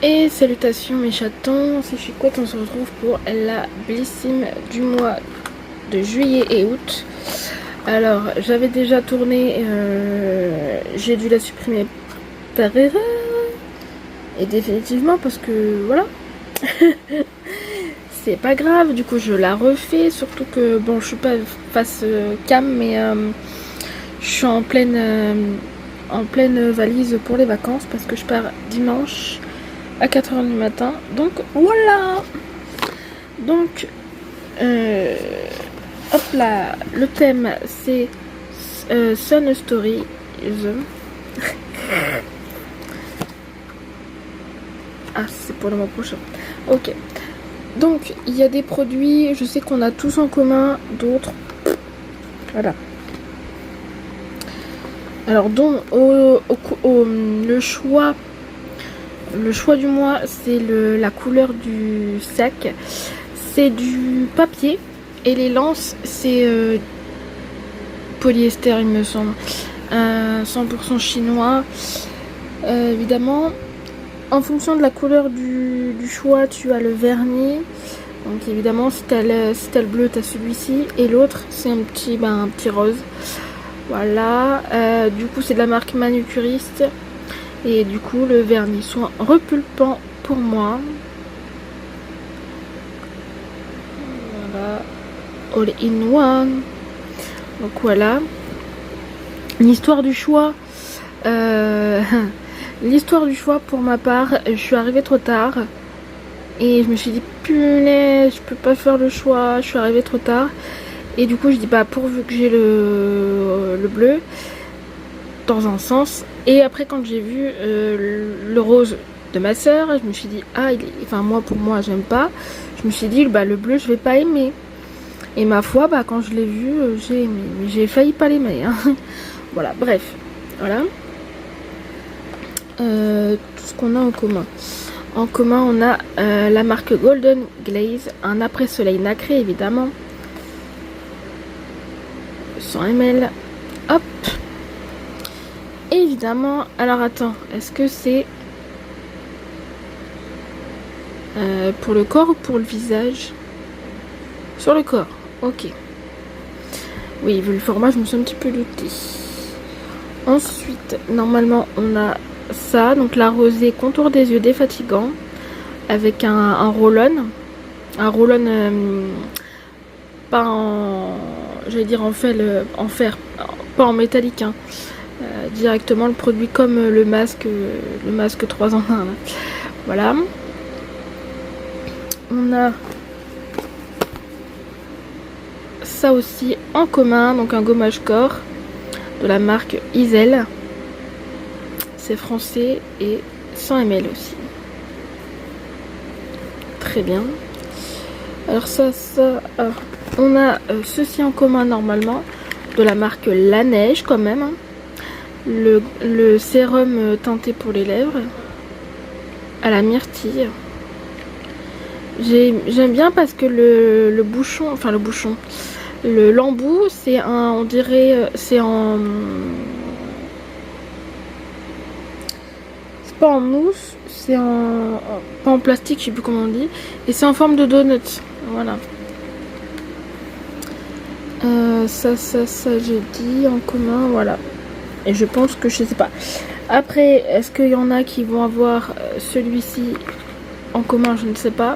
Et salutations mes chatons, c'est Chicouette, on se retrouve pour la blissime du mois de juillet et août. Alors j'avais déjà tourné, j'ai dû la supprimer par erreur. Et définitivement parce que voilà. C'est pas grave, du coup je la refais, surtout que bon je suis pas face cam mais je suis en pleine valise pour les vacances parce que je pars dimanche à 4h du matin. Donc voilà. Donc hop là, le thème c'est Sun Stories. Ah, c'est pour le mois prochain. Ok. Donc il y a des produits, je sais qu'on a tous en commun, d'autres. Voilà. Alors donc le choix du mois, c'est la couleur du sac, c'est du papier et les lances c'est polyester il me semble, 100% chinois. Évidemment en fonction de la couleur du choix tu as le vernis. Donc évidemment si t'as le bleu t'as celui-ci et l'autre c'est un petit rose. Voilà, du coup c'est de la marque Manucuriste et du coup le vernis soin repulpant pour moi. Voilà, all in one. Donc voilà, l'histoire du choix. L'histoire du choix pour ma part, je suis arrivée trop tard et je me suis dit punaise, je peux pas faire le choix, je suis arrivée trop tard. Et du coup je dis bah pourvu que j'ai le bleu dans un sens. Et après quand j'ai vu le rose de ma soeur, je me suis dit ah enfin pour moi j'aime pas. Je me suis dit bah le bleu je vais pas aimer. Et ma foi bah quand je l'ai vu j'ai aimé. Mais j'ai failli pas l'aimer hein. Voilà, bref. Voilà. Tout ce qu'on a en commun. En commun on a la marque Golden Glaze, un après-soleil nacré évidemment. 100 ml. Hop. Évidemment. Alors attends, est-ce que c'est pour le corps ou pour le visage? Sur le corps. Ok. Oui, vu le format, je me suis un petit peu doutée. Ensuite, normalement, on a ça. Donc la rosée contour des yeux défatigant. Avec un roll-on. Un roll-on pas en... J'allais dire en fer. Pas en métallique. Hein. Directement le produit comme le masque 3 en 1. Voilà. On a ça aussi en commun, donc un gommage corps de la marque Isel. C'est français et 100 ml aussi. Très bien. Alors alors, on a ceci en commun normalement de la marque La Neige quand même. Hein. Le sérum teinté pour les lèvres à la myrtille. J'aime bien parce que le bouchon, l'embout c'est on dirait c'est pas en mousse, c'est pas en plastique, je sais plus comment on dit, et c'est en forme de donut. Voilà. Ça j'ai dit en commun, voilà. Et je pense que je sais pas. Après, est-ce qu'il y en a qui vont avoir celui-ci en commun? Je ne sais pas.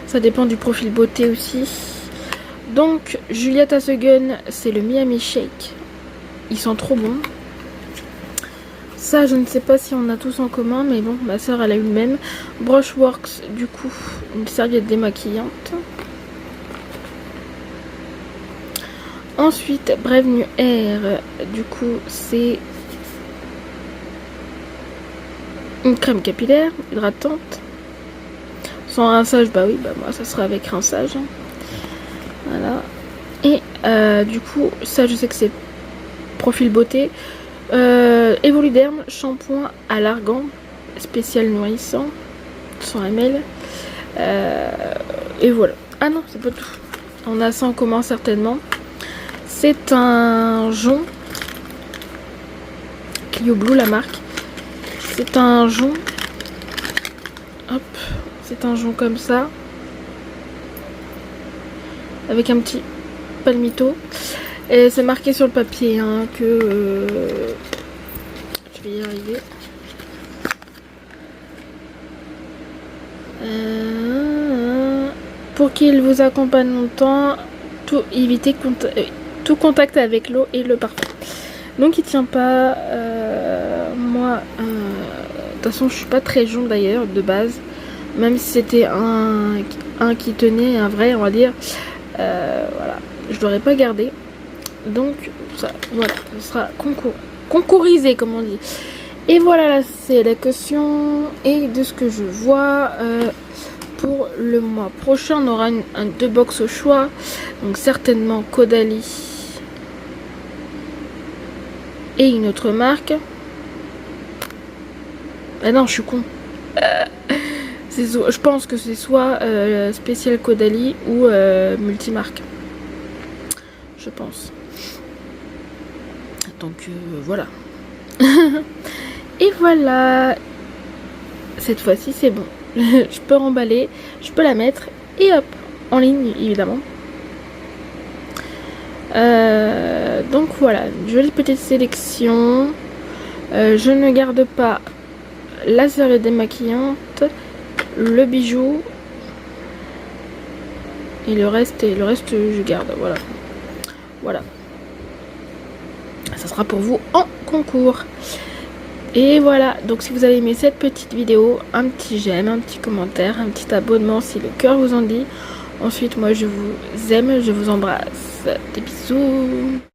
Ça dépend du profil beauté aussi. Donc, Juliette Assegun, c'est le Miami Shake. Ils sont trop bons. Ça, je ne sais pas si on a tous en commun, mais bon, ma soeur, elle a eu le même. Brushworks, du coup, une serviette démaquillante. Ensuite, Brave New Air, du coup, c'est une crème capillaire hydratante. Sans rinçage, bah oui, bah moi, ça sera avec rinçage. Hein. Voilà. Et du coup, ça, je sais que c'est profil beauté. Evoluderm, shampoing à l'argan, spécial nourrissant, 100 ml. Et voilà. Ah non, c'est pas tout. On a ça en commun certainement. C'est un jonc. Clio Blue, la marque. C'est un jonc Hop, c'est un jonc comme ça. Avec un petit palmito. Et c'est marqué sur le papier hein, que... je vais y arriver. Pour qu'il vous accompagne longtemps, évitez tout contact avec l'eau et le parfum. Donc il tient pas. Moi, de toute façon, je suis pas très jaune d'ailleurs de base. Même si c'était un qui tenait, un vrai, on va dire. Voilà, je l'aurais pas gardé. Donc ça, voilà, ce sera concourisé comme on dit. Et voilà, là c'est la caution. Et de ce que je vois, pour le mois prochain, on aura deux box au choix. Donc certainement Caudalie et une autre marque. Ah non, je suis con. Je pense que c'est soit spécial Caudalie ou multimarque. Je pense. Donc voilà. Et voilà. Cette fois-ci c'est bon. Je peux remballer, je peux la mettre et hop, en ligne évidemment. Donc voilà, une jolie petite sélection. Je ne garde pas la serviette démaquillante, le bijou et le reste je garde. Voilà. Ça sera pour vous en concours. Et voilà, donc si vous avez aimé cette petite vidéo, un petit j'aime, un petit commentaire, un petit abonnement si le cœur vous en dit. Ensuite, moi je vous aime, je vous embrasse. Des bisous.